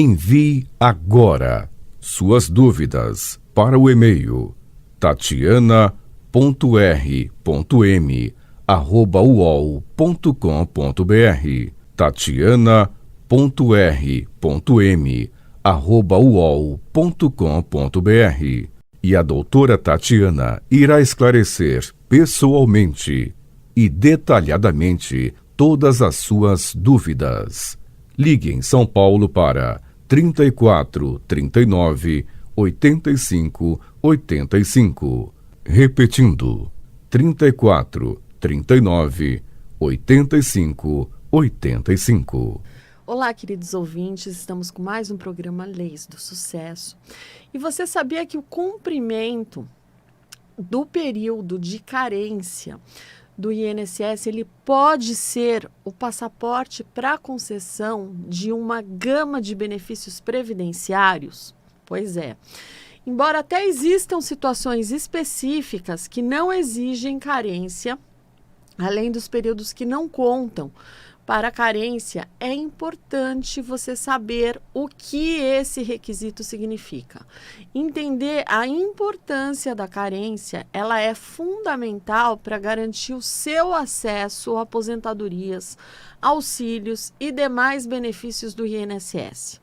Envie agora suas dúvidas para o e-mail tatiana.r.m@uol.com.br tatiana.r.m@uol.com.br e a doutora Tatiana irá esclarecer pessoalmente e detalhadamente todas as suas dúvidas. Ligue em São Paulo para 34 39 85 85. Repetindo, 34 39 85 85. Olá, queridos ouvintes, estamos com mais um programa Leis do Sucesso. E você sabia que o cumprimento do período de carência do INSS, ele pode ser o passaporte para a concessão de uma gama de benefícios previdenciários? Pois é. Embora até existam situações específicas que não exigem carência, além dos períodos que não contam para a carência, é importante você saber o que esse requisito significa. Entender a importância da carência, ela é fundamental para garantir o seu acesso a aposentadorias, auxílios e demais benefícios do INSS.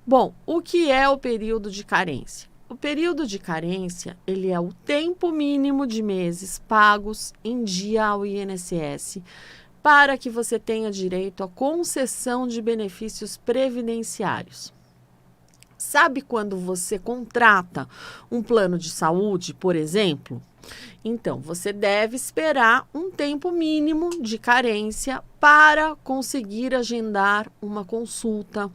Bom, o que é o período de carência? O período de carência, ele é o tempo mínimo de meses pagos em dia ao INSS para que você tenha direito à concessão de benefícios previdenciários. Sabe quando você contrata um plano de saúde, por exemplo? Então, você deve esperar um tempo mínimo de carência para conseguir agendar uma consulta,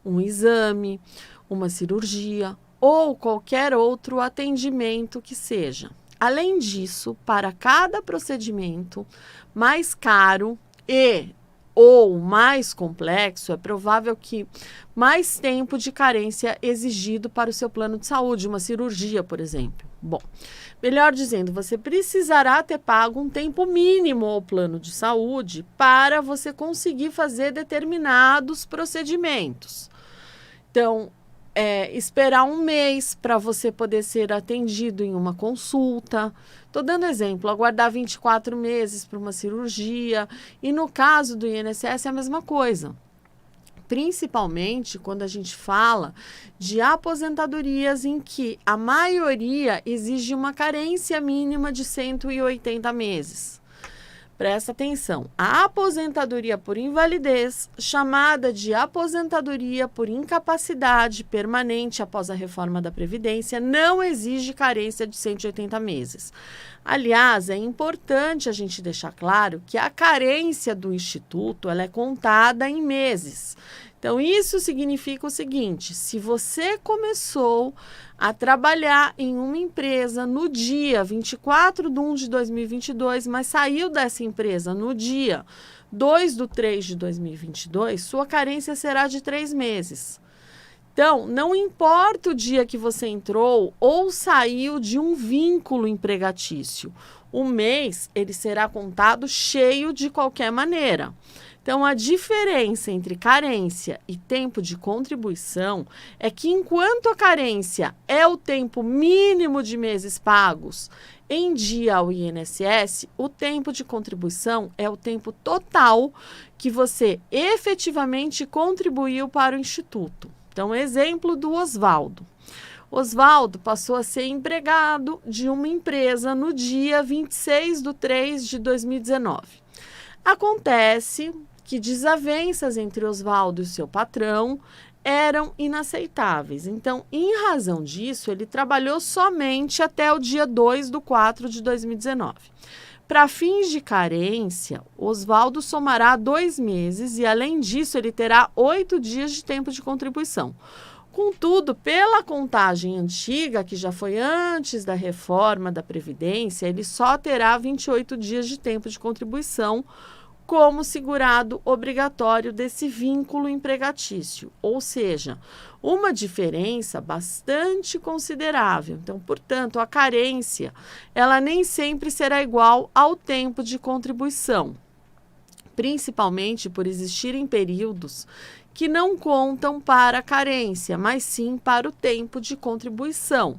um exame, uma cirurgia ou qualquer outro atendimento que seja. Além disso, para cada procedimento mais caro ou mais complexo, é provável que mais tempo de carência exigido para o seu plano de saúde, uma cirurgia, por exemplo. Bom, melhor dizendo, você precisará ter pago um tempo mínimo ao plano de saúde para você conseguir fazer determinados procedimentos. Então, esperar um mês para você poder ser atendido em uma consulta. Estou dando exemplo, aguardar 24 meses para uma cirurgia. E no caso do INSS é a mesma coisa. Principalmente quando a gente fala de aposentadorias em que a maioria exige uma carência mínima de 180 meses. Presta atenção, a aposentadoria por invalidez, chamada de aposentadoria por incapacidade permanente após a reforma da Previdência, não exige carência de 180 meses. Aliás, é importante a gente deixar claro que a carência do Instituto ela é contada em meses. Então, isso significa o seguinte: se você começou a trabalhar em uma empresa no dia 24/1/2022, mas saiu dessa empresa no dia 2/3/2022, sua carência será de 3 meses. Então, não importa o dia que você entrou ou saiu de um vínculo empregatício, o mês ele será contado cheio de qualquer maneira. Então, a diferença entre carência e tempo de contribuição é que enquanto a carência é o tempo mínimo de meses pagos em dia ao INSS, o tempo de contribuição é o tempo total que você efetivamente contribuiu para o Instituto. Então, exemplo do Oswaldo. Oswaldo passou a ser empregado de uma empresa no dia 26/3/2019. Acontece que desavenças entre Oswaldo e seu patrão eram inaceitáveis. Então, em razão disso, ele trabalhou somente até o dia 2/4/2019. Para fins de carência, Oswaldo somará 2 meses e, além disso, ele terá 8 dias de tempo de contribuição. Contudo, pela contagem antiga, que já foi antes da reforma da Previdência, ele só terá 28 dias de tempo de contribuição como segurado obrigatório desse vínculo empregatício, ou seja, uma diferença bastante considerável. Então, portanto, a carência, ela nem sempre será igual ao tempo de contribuição, principalmente por existirem períodos que não contam para a carência, mas sim para o tempo de contribuição.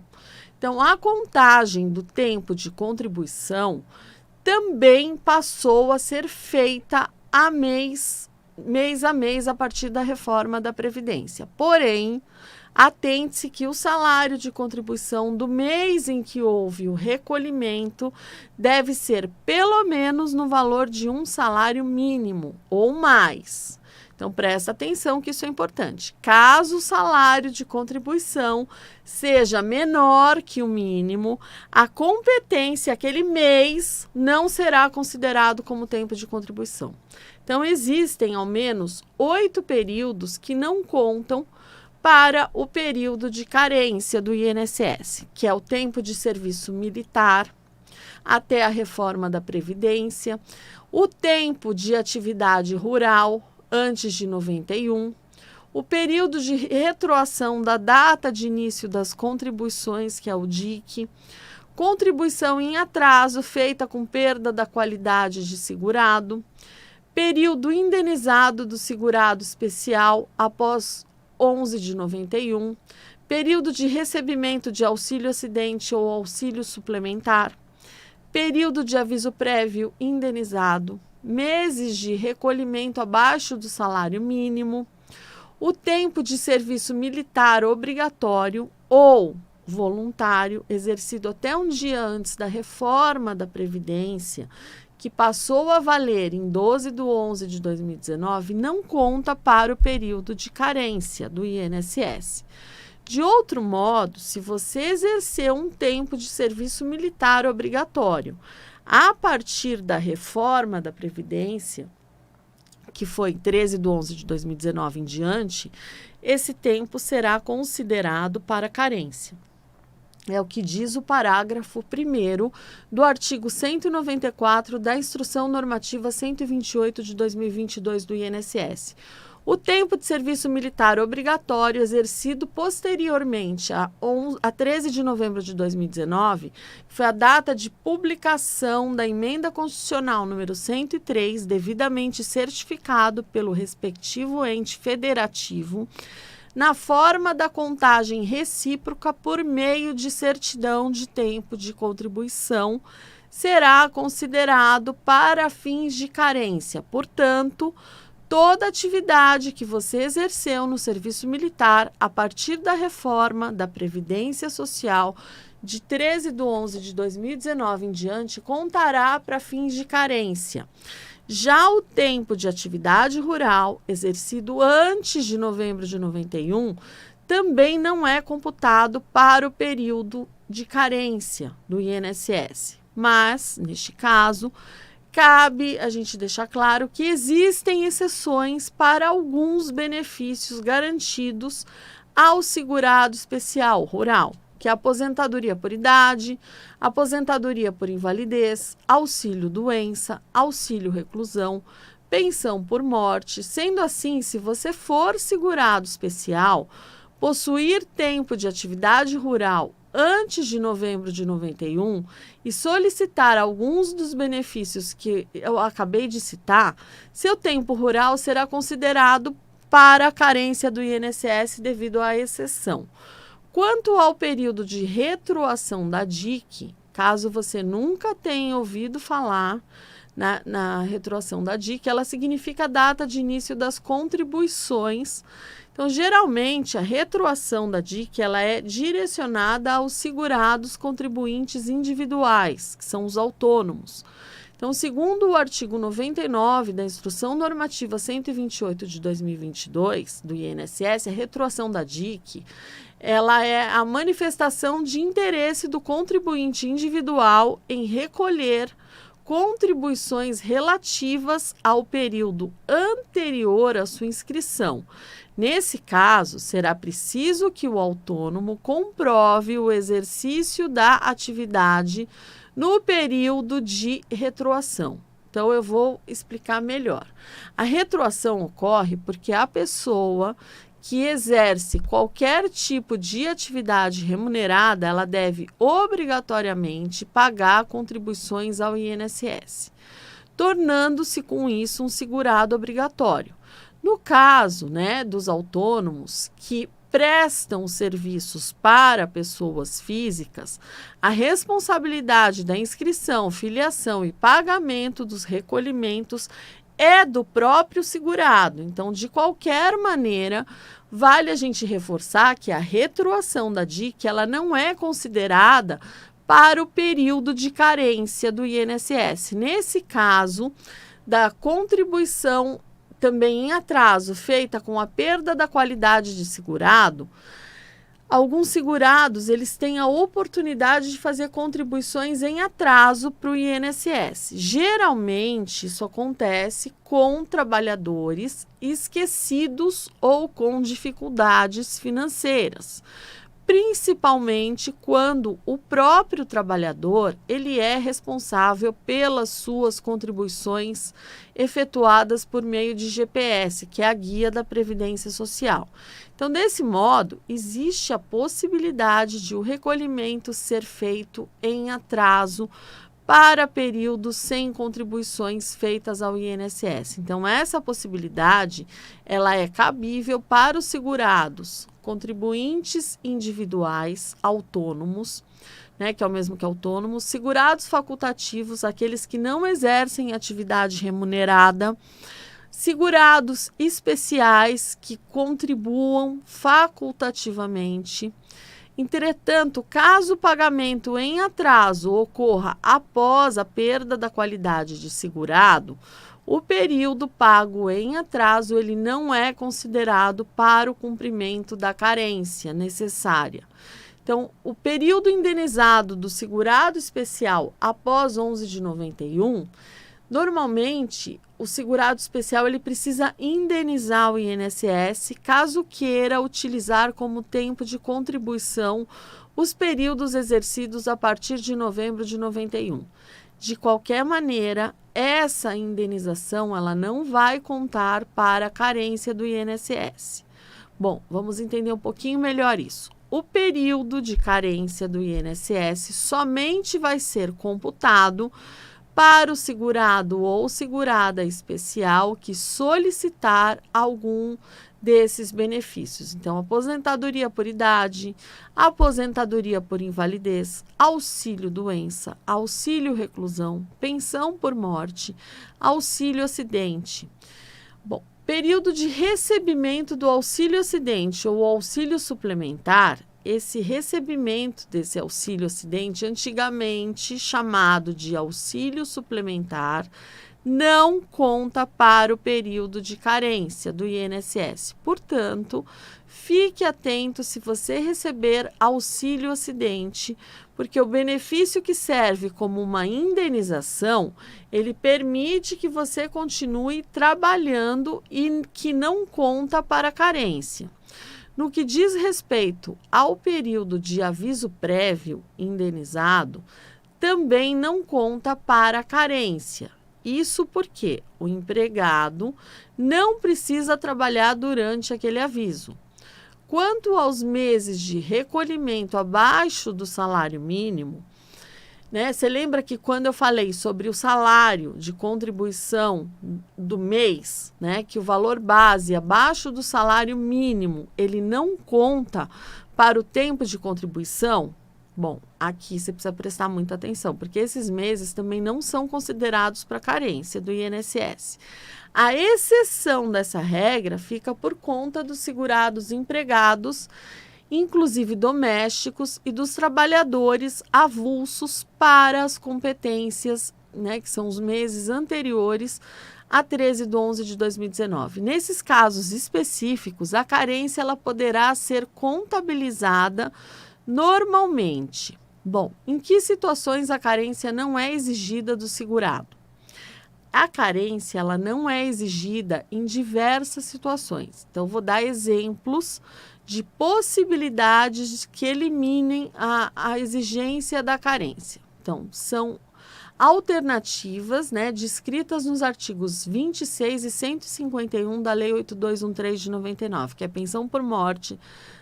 Então, a contagem do tempo de contribuição também passou a ser feita mês a mês a partir da reforma da Previdência. Porém, atente-se que o salário de contribuição do mês em que houve o recolhimento deve ser pelo menos no valor de um salário mínimo ou mais. Então, presta atenção que isso é importante. Caso o salário de contribuição seja menor que o mínimo, a competência aquele mês não será considerado como tempo de contribuição. Então, existem ao menos 8 períodos que não contam para o período de carência do INSS, que é o tempo de serviço militar até a reforma da Previdência, o tempo de atividade rural antes de 91, o período de retroação da data de início das contribuições, que é o DIC, contribuição em atraso feita com perda da qualidade de segurado, período indenizado do segurado especial após 11 de 91, período de recebimento de auxílio acidente ou auxílio suplementar, período de aviso prévio indenizado, meses de recolhimento abaixo do salário mínimo, o tempo de serviço militar obrigatório ou voluntário exercido até um dia antes da reforma da Previdência, que passou a valer em 12 de 11 de 2019, não conta para o período de carência do INSS. De outro modo, se você exerceu um tempo de serviço militar obrigatório a partir da reforma da Previdência, que foi 13 de 11 de 2019 em diante, esse tempo será considerado para carência. É o que diz o parágrafo 1º do artigo 194 da Instrução Normativa 128 de 2022 do INSS. O tempo de serviço militar obrigatório exercido posteriormente a 13 de novembro de 2019, que foi a data de publicação da Emenda Constitucional número 103, devidamente certificado pelo respectivo ente federativo, na forma da contagem recíproca por meio de certidão de tempo de contribuição, será considerado para fins de carência. Portanto, toda atividade que você exerceu no serviço militar a partir da reforma da Previdência Social de 13 de 11 de 2019 em diante contará para fins de carência. Já o tempo de atividade rural exercido antes de novembro de 91 também não é computado para o período de carência do INSS. Mas, neste caso, cabe a gente deixar claro que existem exceções para alguns benefícios garantidos ao segurado especial rural, que é a aposentadoria por idade, aposentadoria por invalidez, auxílio doença, auxílio reclusão, pensão por morte. Sendo assim, se você for segurado especial, possuir tempo de atividade rural antes de novembro de 91 e solicitar alguns dos benefícios que eu acabei de citar, seu tempo rural será considerado para a carência do INSS devido à exceção. Quanto ao período de retroação da DIC, caso você nunca tenha ouvido falar na retroação da DIC, ela significa a data de início das contribuições. Então, geralmente, a retroação da DIC ela é direcionada aos segurados contribuintes individuais, que são os autônomos. Então, segundo o artigo 99 da Instrução Normativa 128 de 2022 do INSS, a retroação da DIC ela é a manifestação de interesse do contribuinte individual em recolher contribuições relativas ao período anterior à sua inscrição. Nesse caso, será preciso que o autônomo comprove o exercício da atividade no período de retroação. Então, eu vou explicar melhor. A retroação ocorre porque a pessoa que exerce qualquer tipo de atividade remunerada, ela deve obrigatoriamente pagar contribuições ao INSS, tornando-se com isso um segurado obrigatório. No caso, né, dos autônomos que prestam serviços para pessoas físicas, a responsabilidade da inscrição, filiação e pagamento dos recolhimentos é do próprio segurado. Então, de qualquer maneira, vale a gente reforçar que a retroação da DIC ela não é considerada para o período de carência do INSS. Nesse caso, da contribuição também em atraso feita com a perda da qualidade de segurado, alguns segurados eles têm a oportunidade de fazer contribuições em atraso para o INSS. Geralmente isso acontece com trabalhadores esquecidos ou com dificuldades financeiras, principalmente quando o próprio trabalhador ele é responsável pelas suas contribuições efetuadas por meio de GPS, que é a Guia da Previdência Social. Então, desse modo, existe a possibilidade de o recolhimento ser feito em atraso para períodos sem contribuições feitas ao INSS. Então, essa possibilidade ela é cabível para os segurados, contribuintes individuais, autônomos, né, que é o mesmo que autônomos, segurados facultativos, aqueles que não exercem atividade remunerada, segurados especiais que contribuam facultativamente. Entretanto, caso o pagamento em atraso ocorra após a perda da qualidade de segurado, o período pago em atraso ele não é considerado para o cumprimento da carência necessária. Então, o período indenizado do segurado especial após 11 de 91, normalmente o segurado especial ele precisa indenizar o INSS caso queira utilizar como tempo de contribuição os períodos exercidos a partir de novembro de 91. De qualquer maneira, essa indenização ela não vai contar para a carência do INSS. Bom, vamos entender um pouquinho melhor isso. O período de carência do INSS somente vai ser computado para o segurado ou segurada especial que solicitar algum desses benefícios. Então, aposentadoria por idade, aposentadoria por invalidez, auxílio doença, auxílio reclusão, pensão por morte, auxílio acidente. Bom, período de recebimento do auxílio acidente ou auxílio suplementar, esse recebimento desse auxílio acidente, antigamente chamado de auxílio suplementar, não conta para o período de carência do INSS. Portanto, fique atento se você receber auxílio acidente, porque o benefício que serve como uma indenização, ele permite que você continue trabalhando e que não conta para a carência. No que diz respeito ao período de aviso prévio indenizado, também não conta para a carência. Isso porque o empregado não precisa trabalhar durante aquele aviso. Quanto aos meses de recolhimento abaixo do salário mínimo, né, você lembra que quando eu falei sobre o salário de contribuição do mês, né, que o valor base abaixo do salário mínimo, ele não conta para o tempo de contribuição? Bom, aqui você precisa prestar muita atenção, porque esses meses também não são considerados para carência do INSS. A exceção dessa regra fica por conta dos segurados empregados, inclusive domésticos, e dos trabalhadores avulsos para as competências, né, que são os meses anteriores a 13/11 de 2019. Nesses casos específicos, a carência ela poderá ser contabilizada normalmente. Bom, em que situações a carência não é exigida do segurado? A carência ela não é exigida em diversas situações. Então, vou dar exemplos de possibilidades que eliminem a exigência da carência. Então, são alternativas, né, descritas nos artigos 26 e 151 da Lei 8213 de 99, que é pensão por morte,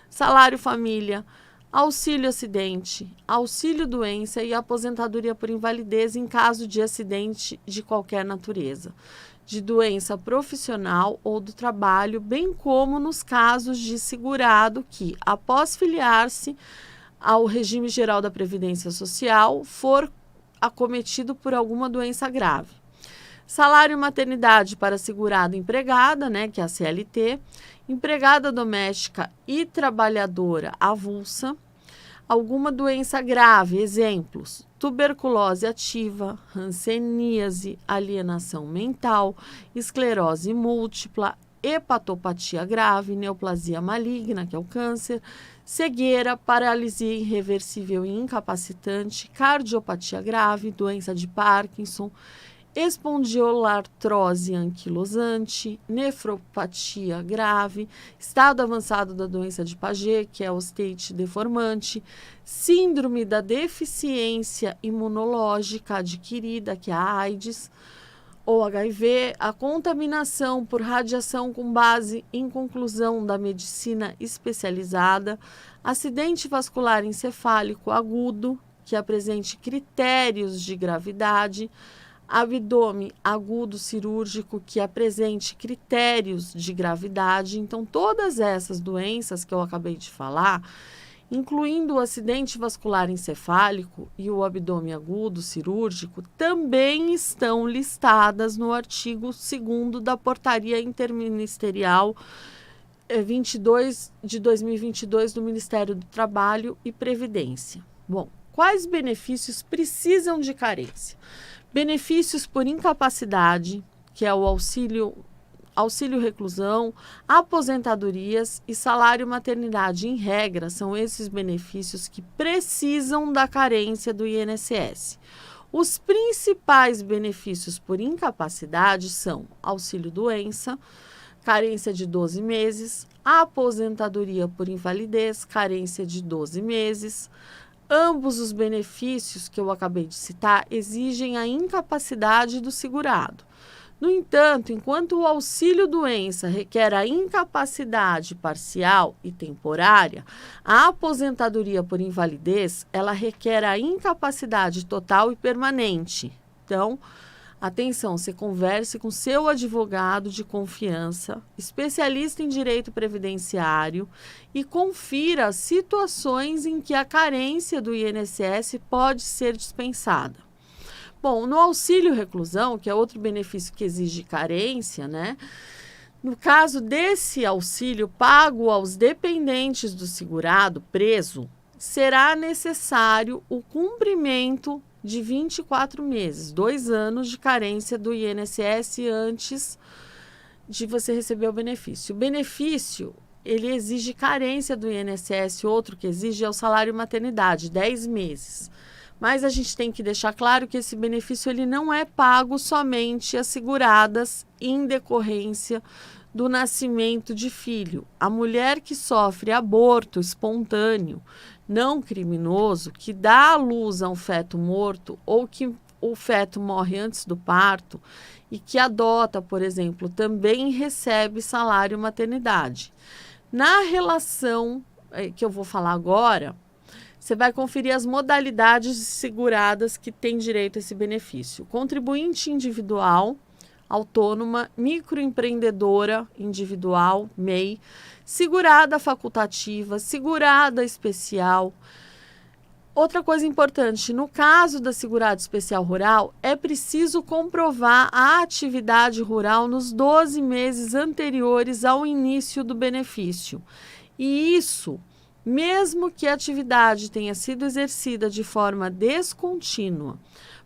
salário família, auxílio acidente, auxílio doença e aposentadoria por invalidez em caso de acidente de qualquer natureza, de doença profissional ou do trabalho, bem como nos casos de segurado que, após filiar-se ao regime geral da Previdência Social, for acometido por alguma doença grave. Salário maternidade para segurada empregada, que é a CLT, empregada doméstica e trabalhadora avulsa, alguma doença grave, exemplos, tuberculose ativa, hanseníase, alienação mental, esclerose múltipla, hepatopatia grave, neoplasia maligna, que é o câncer, cegueira, paralisia irreversível e incapacitante, cardiopatia grave, doença de Parkinson, espondiolartrose anquilosante, nefropatia grave, estado avançado da doença de Paget, que é ostite deformante, síndrome da deficiência imunológica adquirida, que é a AIDS, ou HIV, a contaminação por radiação com base em conclusão da medicina especializada, acidente vascular encefálico agudo, que apresente critérios de gravidade, abdômen agudo cirúrgico que apresente critérios de gravidade. Então, todas essas doenças que eu acabei de falar, incluindo o acidente vascular encefálico e o abdômen agudo cirúrgico, também estão listadas no artigo 2º da Portaria Interministerial 22 de 2022 do Ministério do Trabalho e Previdência. Bom, quais benefícios precisam de carência? Benefícios por incapacidade, que é o auxílio reclusão, aposentadorias e salário maternidade. Em regra, são esses benefícios que precisam da carência do INSS. Os principais benefícios por incapacidade são auxílio doença, carência de 12 meses, aposentadoria por invalidez, carência de 12 meses. Ambos os benefícios que eu acabei de citar exigem a incapacidade do segurado. No entanto, enquanto o auxílio-doença requer a incapacidade parcial e temporária, a aposentadoria por invalidez, ela requer a incapacidade total e permanente. Então, atenção, você converse com seu advogado de confiança, especialista em direito previdenciário e confira as situações em que a carência do INSS pode ser dispensada. Bom, no auxílio reclusão, que é outro benefício que exige carência, no caso desse auxílio pago aos dependentes do segurado preso, será necessário o cumprimento de 24 meses, 2 anos de carência do INSS antes de você receber o benefício. O benefício, ele exige carência do INSS, outro que exige é o salário maternidade, 10 meses. Mas a gente tem que deixar claro que esse benefício ele não é pago somente às seguradas em decorrência do nascimento de filho. A mulher que sofre aborto espontâneo, não criminoso, que dá à luz a um feto morto ou que o feto morre antes do parto e que adota, por exemplo, também recebe salário maternidade. Na relação que eu vou falar agora, você vai conferir as modalidades de seguradas que têm direito a esse benefício. Contribuinte individual, autônoma, microempreendedora individual, MEI, segurada facultativa, segurada especial. Outra coisa importante, no caso da segurada especial rural, é preciso comprovar a atividade rural nos 12 meses anteriores ao início do benefício. E isso, mesmo que a atividade tenha sido exercida de forma descontínua.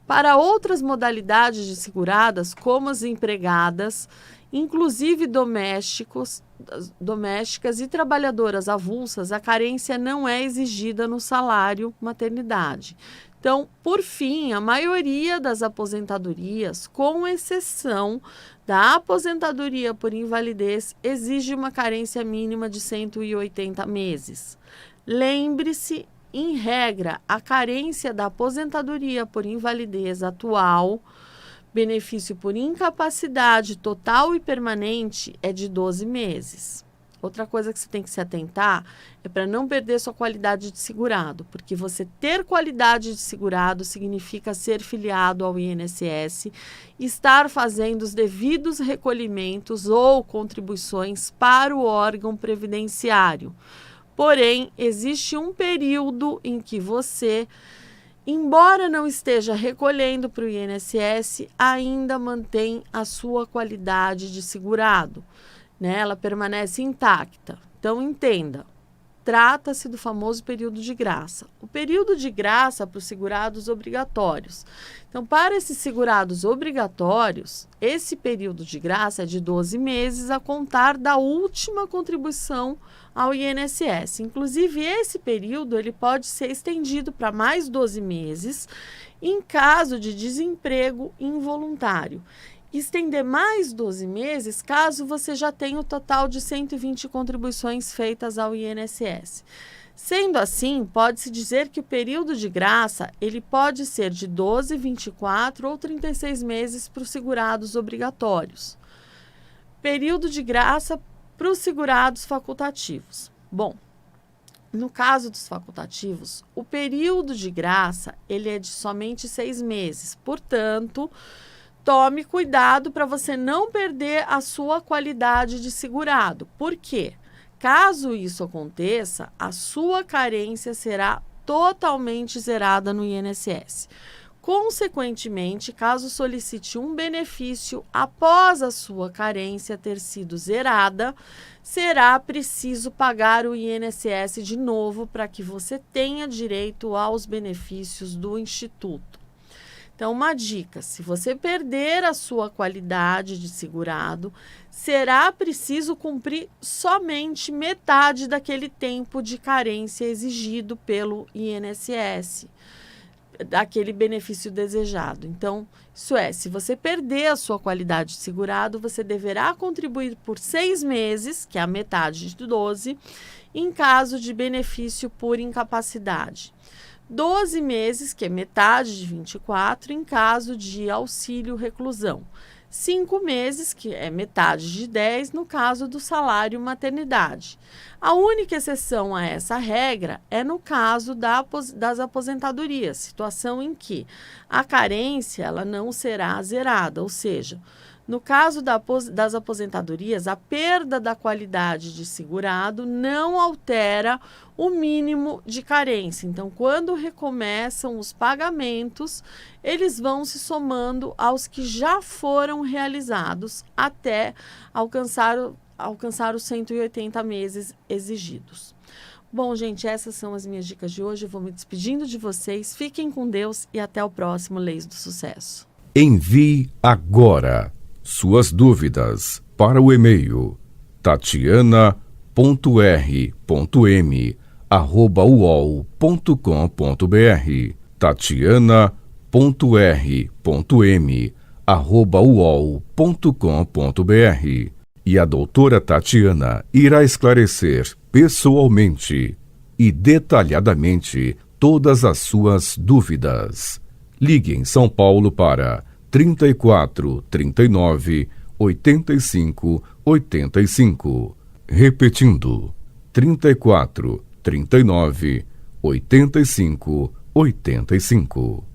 Para outras modalidades de seguradas, como as empregadas, inclusive domésticas e trabalhadoras avulsas, a carência não é exigida no salário maternidade. Então, por fim, a maioria das aposentadorias, com exceção da aposentadoria por invalidez, exige uma carência mínima de 180 meses. Lembre-se, em regra, a carência da aposentadoria por invalidez atual, benefício por incapacidade total e permanente, é de 12 meses. Outra coisa que você tem que se atentar é para não perder sua qualidade de segurado, porque você ter qualidade de segurado significa ser filiado ao INSS, estar fazendo os devidos recolhimentos ou contribuições para o órgão previdenciário. Porém, existe um período em que você, embora não esteja recolhendo para o INSS, ainda mantém a sua qualidade de segurado, né? Ela permanece intacta. Então, entenda, trata-se do famoso período de graça. O período de graça para os segurados obrigatórios. Então, para esses segurados obrigatórios, esse período de graça é de 12 meses a contar da última contribuição ao INSS. Inclusive, esse período ele pode ser estendido para mais 12 meses em caso de desemprego involuntário. Estender mais 12 meses caso você já tenha o total de 120 contribuições feitas ao INSS. Sendo assim, pode-se dizer que o período de graça ele pode ser de 12, 24 ou 36 meses para os segurados obrigatórios. Período de graça para os segurados facultativos. Bom, no caso dos facultativos, o período de graça ele é de somente 6 meses. Portanto, tome cuidado para você não perder a sua qualidade de segurado. Por quê? Caso isso aconteça, a sua carência será totalmente zerada no INSS. Consequentemente, caso solicite um benefício após a sua carência ter sido zerada, será preciso pagar o INSS de novo para que você tenha direito aos benefícios do Instituto. Então, uma dica, se você perder a sua qualidade de segurado, será preciso cumprir somente metade daquele tempo de carência exigido pelo INSS, daquele benefício desejado. Então, isso é, se você perder a sua qualidade de segurado, você deverá contribuir por 6 meses, que é a metade de 12, em caso de benefício por incapacidade. 12 meses, que é metade de 24, em caso de auxílio reclusão. 5 meses, que é metade de 10, no caso do salário maternidade. A única exceção a essa regra é no caso das aposentadorias, situação em que a carência ela não será zerada, ou seja, no caso das aposentadorias, a perda da qualidade de segurado não altera o mínimo de carência. Então, quando recomeçam os pagamentos, eles vão se somando aos que já foram realizados até alcançar os 180 meses exigidos. Bom, gente, essas são as minhas dicas de hoje. Eu vou me despedindo de vocês. Fiquem com Deus e até o próximo Leis do Sucesso. Envie agora suas dúvidas para o e-mail tatiana.r.m@uol.com.br tatiana.r.m@uol.com.br E a doutora Tatiana irá esclarecer pessoalmente e detalhadamente todas as suas dúvidas. Ligue em São Paulo para 34 39 85 85. Repetindo, 34 39 85 85.